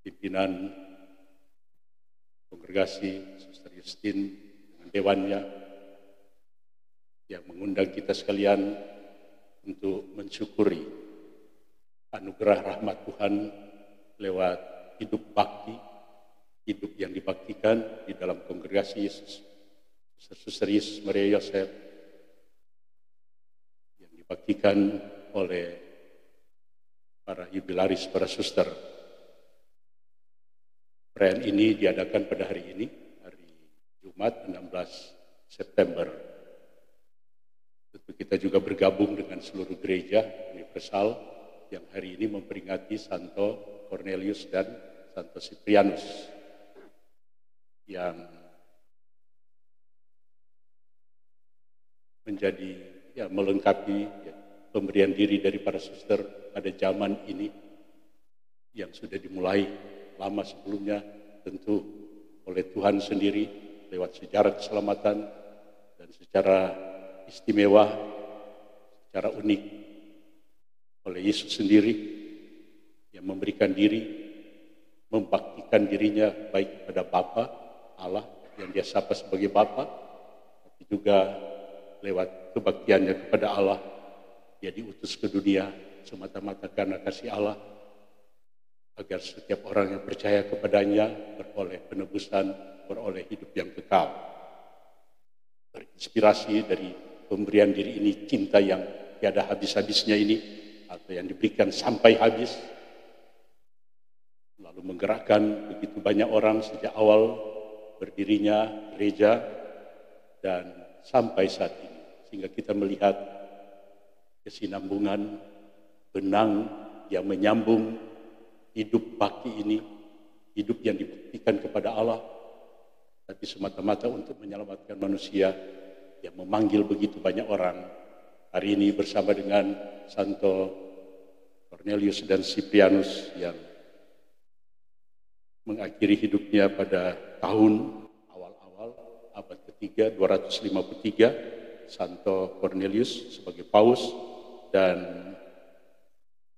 pimpinan kongregasi Suster Justin dengan dewannya yang mengundang kita sekalian untuk mensyukuri anugerah rahmat Tuhan lewat hidup bakti, hidup yang dibaktikan di dalam kongregasi Yesus, Suster Yesus Maria Yosef, yang dibaktikan oleh para jubilaris, para suster. Perayaan ini diadakan pada hari ini, hari Jumat 16 September. Tentu kita juga bergabung dengan seluruh gereja universal yang hari ini memperingati Santo Cornelius dan Santo Cyprianus yang menjadi melengkapi pemberian diri dari para suster pada zaman ini yang sudah dimulai lama sebelumnya, tentu oleh Tuhan sendiri lewat sejarah keselamatan dan secara istimewa, secara unik oleh Yesus sendiri yang memberikan diri, membaktikan dirinya baik kepada Bapa Allah yang dia sapa sebagai Bapa, tapi juga lewat kebaktiannya kepada Allah, dia diutus ke dunia semata-mata karena kasih Allah, agar setiap orang yang percaya kepadanya beroleh penebusan, beroleh hidup yang kekal. Terinspirasi dari pemberian diri ini, cinta yang tiada habis-habisnya ini, atau yang diberikan sampai habis, lalu menggerakkan begitu banyak orang sejak awal berdirinya gereja dan sampai saat ini, sehingga kita melihat kesinambungan benang yang menyambung hidup bakti ini, hidup yang dibuktikan kepada Allah, tapi semata-mata untuk menyelamatkan manusia yang memanggil begitu banyak orang. Hari ini bersama dengan Santo Cornelius dan Cyprianus yang mengakhiri hidupnya pada tahun awal-awal abad ketiga 253, Santo Cornelius sebagai paus dan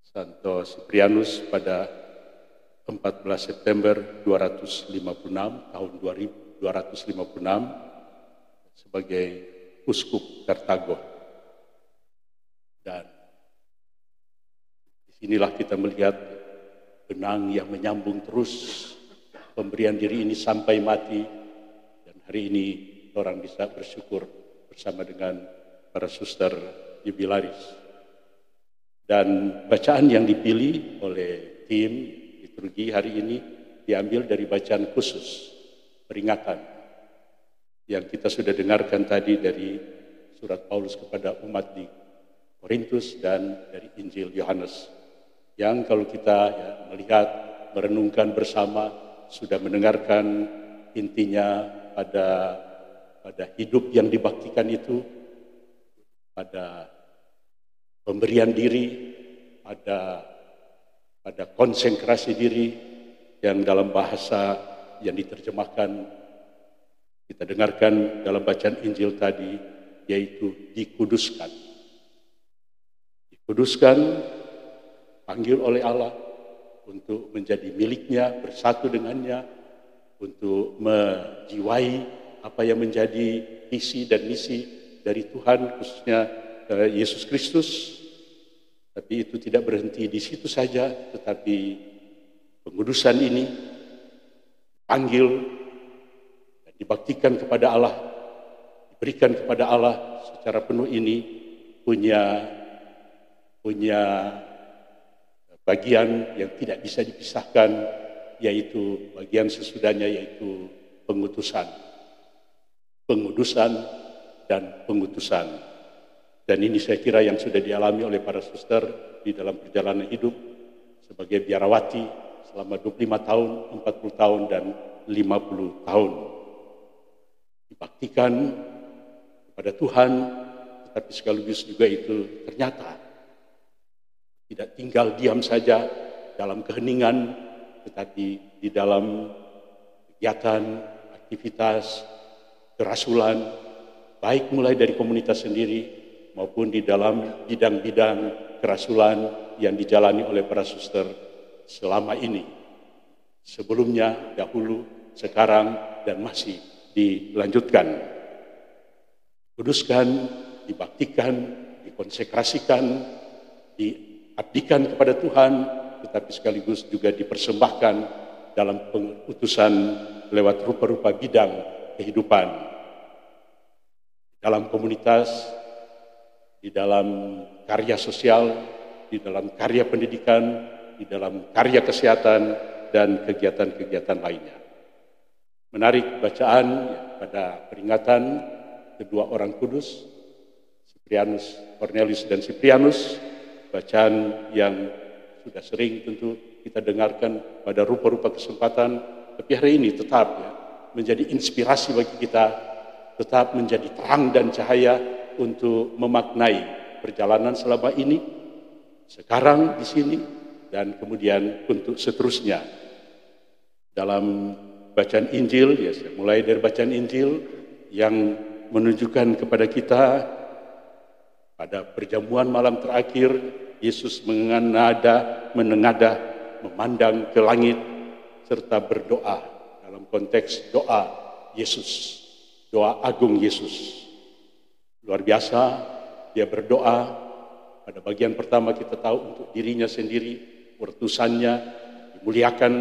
Santo Cyprianus pada 14 September 256 tahun 2256 sebagai uskup Kartago. Dan disinilah kita melihat benang yang menyambung terus pemberian diri ini sampai mati, dan hari ini orang bisa bersyukur bersama dengan para suster jubilaris. Dan bacaan yang dipilih oleh tim liturgi hari ini diambil dari bacaan khusus peringatan yang kita sudah dengarkan tadi dari surat Paulus kepada umat di Korintus dan dari Injil Yohanes, yang kalau kita melihat, merenungkan bersama, sudah mendengarkan intinya pada hidup yang dibaktikan itu, pada pemberian diri, pada konsentrasi diri yang dalam bahasa yang diterjemahkan kita dengarkan dalam bacaan Injil tadi, yaitu dikuduskan. Dikuduskan, panggil oleh Allah untuk menjadi miliknya, bersatu dengannya, untuk menjiwai apa yang menjadi visi dan misi dari Tuhan, khususnya Yesus Kristus. Tapi itu tidak berhenti di situ saja, tetapi pengudusan ini panggil dan dibaktikan kepada Allah, diberikan kepada Allah secara penuh ini, punya bagian yang tidak bisa dipisahkan, yaitu bagian sesudahnya, yaitu pengutusan. Pengudusan dan pengutusan. Dan ini saya kira yang sudah dialami oleh para suster di dalam perjalanan hidup sebagai biarawati selama 25 tahun, 40 tahun, dan 50 tahun. Dibaktikan kepada Tuhan, tetapi sekaligus juga itu ternyata tidak tinggal diam saja dalam keheningan, tetapi di dalam kegiatan, aktivitas, kerasulan, baik mulai dari komunitas sendiri maupun di dalam bidang-bidang kerasulan yang dijalani oleh para suster selama ini. sebelumnya, dahulu, sekarang, dan masih dilanjutkan. Kuduskan, dibaktikan, dikonsekrasikan, diabdikan kepada Tuhan, tetapi sekaligus juga dipersembahkan dalam pengutusan lewat rupa-rupa bidang kehidupan. Dalam komunitas, di dalam karya sosial, di dalam karya pendidikan, di dalam karya kesehatan, dan kegiatan-kegiatan lainnya. Menarik bacaan pada peringatan kedua orang kudus, Cyprianus, Cornelius dan Cyprianus, bacaan yang sudah sering tentu kita dengarkan pada rupa-rupa kesempatan, tapi hari ini tetap menjadi inspirasi bagi kita, tetap menjadi terang dan cahaya untuk memaknai perjalanan selama ini, sekarang di sini, dan kemudian untuk seterusnya. Dalam bacaan Injil, saya mulai dari bacaan Injil yang menunjukkan kepada kita pada perjamuan malam terakhir, Yesus menengadah, memandang ke langit, serta berdoa dalam konteks doa Yesus, doa agung Yesus. Luar biasa, dia berdoa. Pada bagian pertama kita tahu untuk dirinya sendiri, utusannya dimuliakan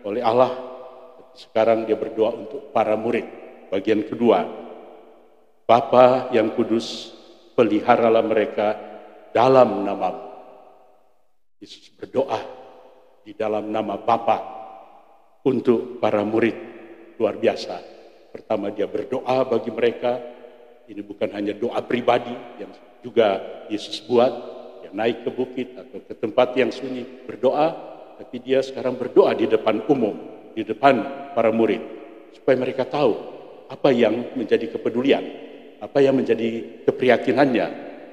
oleh Allah. Sekarang dia berdoa untuk para murid. Bagian kedua, Bapa yang kudus, peliharalah mereka dalam nama-Mu. Yesus berdoa di dalam nama Bapa untuk para murid. Luar biasa. Pertama dia berdoa bagi mereka. Ini bukan hanya doa pribadi yang juga Yesus buat, yang naik ke bukit atau ke tempat yang sunyi berdoa, tapi dia sekarang berdoa di depan umum, di depan para murid, supaya mereka tahu apa yang menjadi kepedulian, apa yang menjadi keprihatinannya,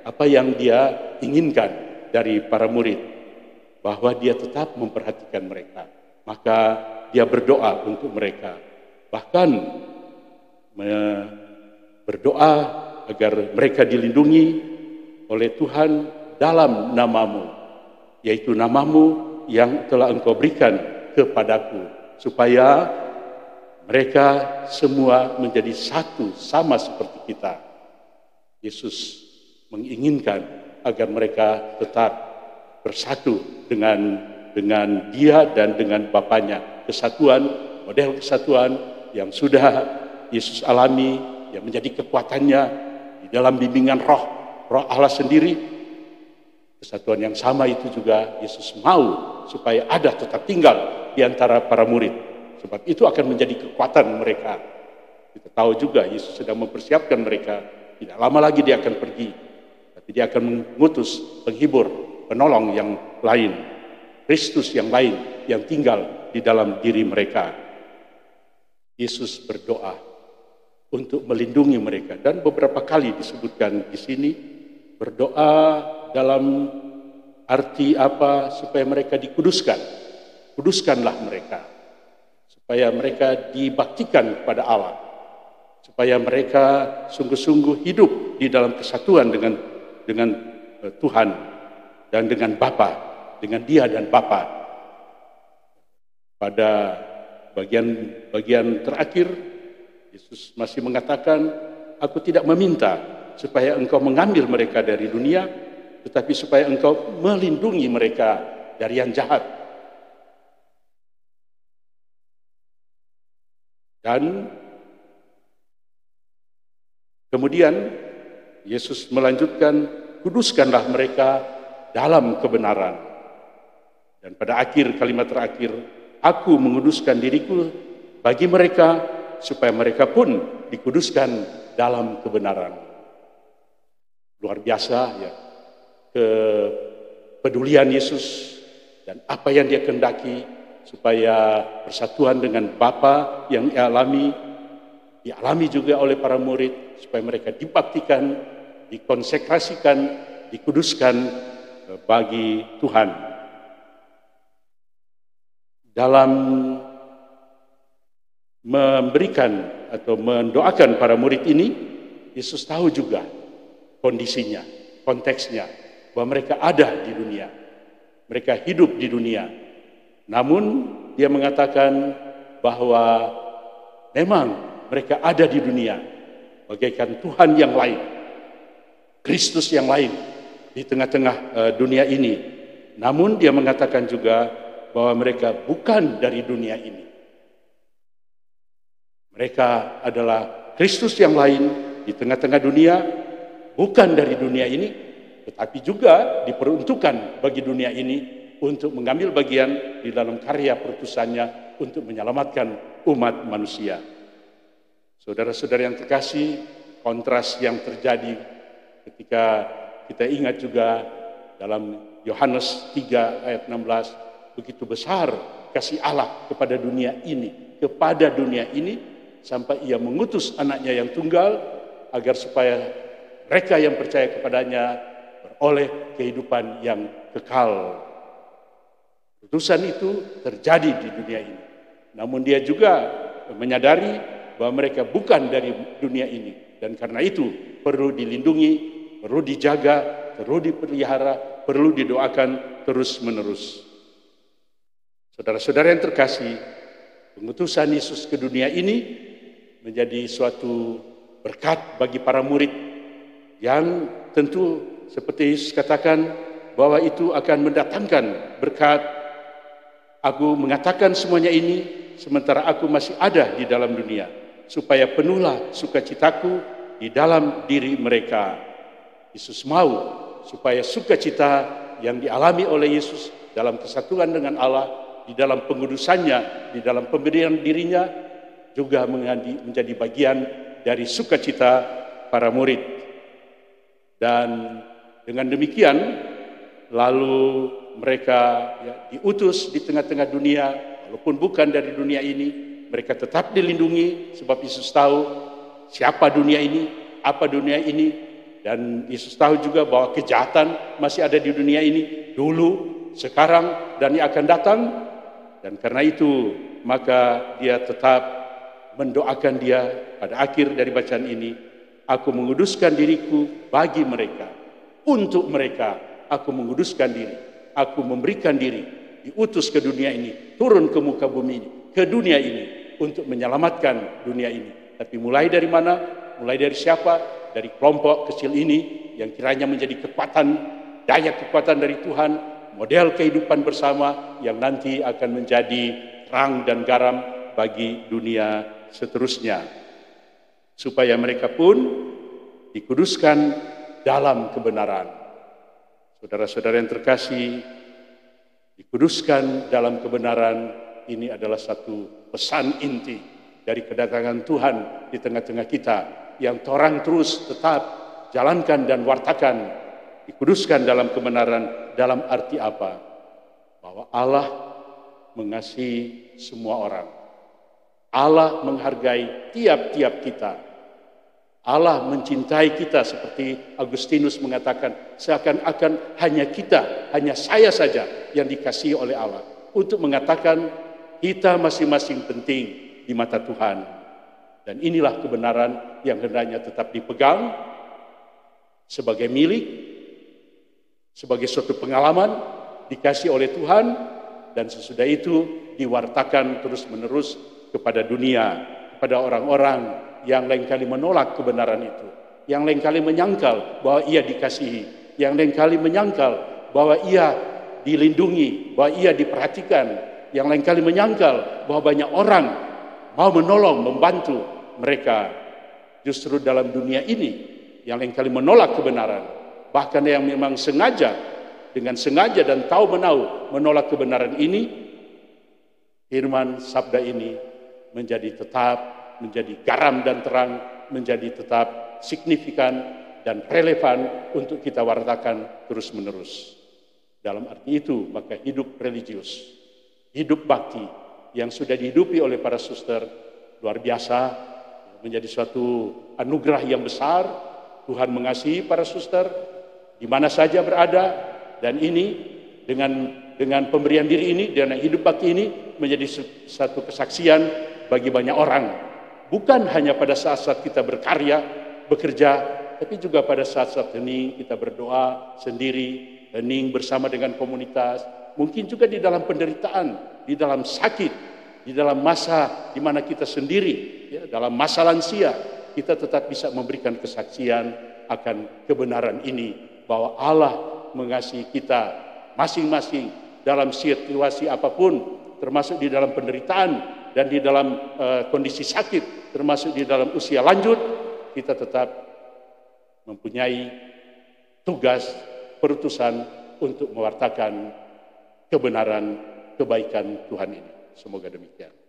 apa yang dia inginkan dari para murid, bahwa dia tetap memperhatikan mereka. Maka dia berdoa untuk mereka, bahkan berdoa agar mereka dilindungi oleh Tuhan dalam nama-Mu, yaitu nama-Mu yang telah Engkau berikan kepadaku, supaya mereka semua menjadi satu sama seperti kita. Yesus menginginkan agar mereka tetap bersatu dengan Dia dan dengan Bapanya. Kesatuan, model kesatuan yang sudah Yesus alami, yang menjadi kekuatannya di dalam bimbingan roh Allah sendiri. Kesatuan yang sama itu juga Yesus mau supaya ada, tetap tinggal di antara para murid. Sebab itu akan menjadi kekuatan mereka. Kita tahu juga Yesus sedang mempersiapkan mereka. Tidak lama lagi dia akan pergi. Tapi dia akan mengutus penghibur, penolong yang lain. Kristus yang lain yang tinggal di dalam diri mereka. Yesus berdoa untuk melindungi mereka, dan beberapa kali disebutkan di sini berdoa dalam arti apa? Supaya mereka dikuduskan. Kuduskanlah mereka, supaya mereka dibaktikan kepada Allah, supaya mereka sungguh-sungguh hidup di dalam kesatuan dengan Tuhan dan dengan Bapa, dengan Dia dan Bapa. Pada bagian terakhir Yesus masih mengatakan, aku tidak meminta supaya engkau mengambil mereka dari dunia, tetapi supaya engkau melindungi mereka dari yang jahat. Dan kemudian Yesus melanjutkan, kuduskanlah mereka dalam kebenaran. Dan pada akhir kalimat terakhir, aku menguduskan diriku bagi mereka, supaya mereka pun dikuduskan dalam kebenaran. Luar biasa ya, kepedulian Yesus dan apa yang dia kehendaki supaya persatuan dengan Bapa yang dialami juga oleh para murid, supaya mereka dibaktikan, dikonsekrasikan, dikuduskan bagi Tuhan. Dalam memberikan atau mendoakan para murid ini, Yesus tahu juga kondisinya, konteksnya, bahwa mereka ada di dunia, mereka hidup di dunia. Namun dia mengatakan bahwa memang mereka ada di dunia bagaikan Tuhan yang lain, Kristus yang lain di tengah-tengah dunia ini. Namun dia mengatakan juga bahwa mereka bukan dari dunia ini. Mereka adalah Kristus yang lain di tengah-tengah dunia, bukan dari dunia ini, tetapi juga diperuntukkan bagi dunia ini untuk mengambil bagian di dalam karya perutusannya untuk menyelamatkan umat manusia. Saudara-saudara yang terkasih, kontras yang terjadi ketika kita ingat juga dalam Yohanes 3 ayat 16, begitu besar kasih Allah kepada dunia ini, sampai ia mengutus anaknya yang tunggal agar supaya mereka yang percaya kepadanya beroleh kehidupan yang kekal. Utusan itu terjadi di dunia ini. Namun dia juga menyadari bahwa mereka bukan dari dunia ini. Dan karena itu perlu dilindungi, perlu dijaga, perlu dipelihara, perlu didoakan terus-menerus. Saudara-saudara yang terkasih, pengutusan Yesus ke dunia ini menjadi suatu berkat bagi para murid yang tentu seperti Yesus katakan bahwa itu akan mendatangkan berkat. Aku mengatakan semuanya ini sementara aku masih ada di dalam dunia, supaya penuhlah sukacitaku di dalam diri mereka. Yesus mau supaya sukacita yang dialami oleh Yesus dalam kesatuan dengan Allah, di dalam pengudusannya, di dalam pemberian dirinya, juga menjadi bagian dari sukacita para murid. Dan dengan demikian, lalu mereka diutus di tengah-tengah dunia, walaupun bukan dari dunia ini, mereka tetap dilindungi, sebab Yesus tahu siapa dunia ini, apa dunia ini, dan Yesus tahu juga bahwa kejahatan masih ada di dunia ini, dulu, sekarang, dan yang akan datang. Dan karena itu, maka dia tetap mendoakan dia pada akhir dari bacaan ini, aku menguduskan diriku bagi mereka, untuk mereka aku menguduskan diri, aku memberikan diri, diutus ke dunia ini, turun ke muka bumi ini, ke dunia ini, untuk menyelamatkan dunia ini. Tapi mulai dari mana? Mulai dari siapa? Dari kelompok kecil ini, yang kiranya menjadi kekuatan, daya kekuatan dari Tuhan, model kehidupan bersama, yang nanti akan menjadi terang dan garam bagi dunia seterusnya. Supaya mereka pun dikuduskan dalam kebenaran. Saudara-saudara yang terkasih, dikuduskan dalam kebenaran ini adalah satu pesan inti dari kedatangan Tuhan di tengah-tengah kita, yang torang terus tetap jalankan dan wartakan. Dikuduskan dalam kebenaran dalam arti apa? Bahwa Allah mengasihi semua orang. Allah menghargai tiap-tiap kita. Allah mencintai kita seperti Agustinus mengatakan, seakan-akan hanya kita, hanya saya saja yang dikasihi oleh Allah, untuk mengatakan kita masing-masing penting di mata Tuhan. Dan inilah kebenaran yang hendaknya tetap dipegang sebagai milik, sebagai suatu pengalaman dikasih oleh Tuhan, dan sesudah itu diwartakan terus-menerus kepada dunia, kepada orang-orang yang lain kali menolak kebenaran itu, yang lain kali menyangkal bahwa ia dikasihi, yang lain kali menyangkal bahwa ia dilindungi, bahwa ia diperhatikan, yang lain kali menyangkal bahwa banyak orang mau menolong, membantu mereka. Justru dalam dunia ini, yang lain kali menolak kebenaran, bahkan yang memang sengaja, dengan sengaja dan tahu-menahu menolak kebenaran ini, firman sabda ini menjadi tetap menjadi garam dan terang, menjadi tetap signifikan dan relevan untuk kita wartakan terus-menerus. Dalam arti itu, maka hidup religius, hidup bakti yang sudah dihidupi oleh para suster luar biasa, menjadi suatu anugerah yang besar. Tuhan mengasihi para suster di mana saja berada, dan ini dengan pemberian diri ini, dengan hidup bakti ini menjadi satu kesaksian bagi banyak orang. Bukan hanya pada saat-saat kita berkarya, bekerja, tapi juga pada saat-saat hening kita berdoa sendiri, hening bersama dengan komunitas, mungkin juga di dalam penderitaan, di dalam sakit, di dalam masa di mana kita sendiri, ya, dalam masa lansia, kita tetap bisa memberikan kesaksian akan kebenaran ini, bahwa Allah mengasihi kita masing-masing dalam situasi apapun, termasuk di dalam penderitaan dan di dalam kondisi sakit, termasuk di dalam usia lanjut, kita tetap mempunyai tugas perutusan untuk mewartakan kebenaran, kebaikan Tuhan ini. Semoga demikian.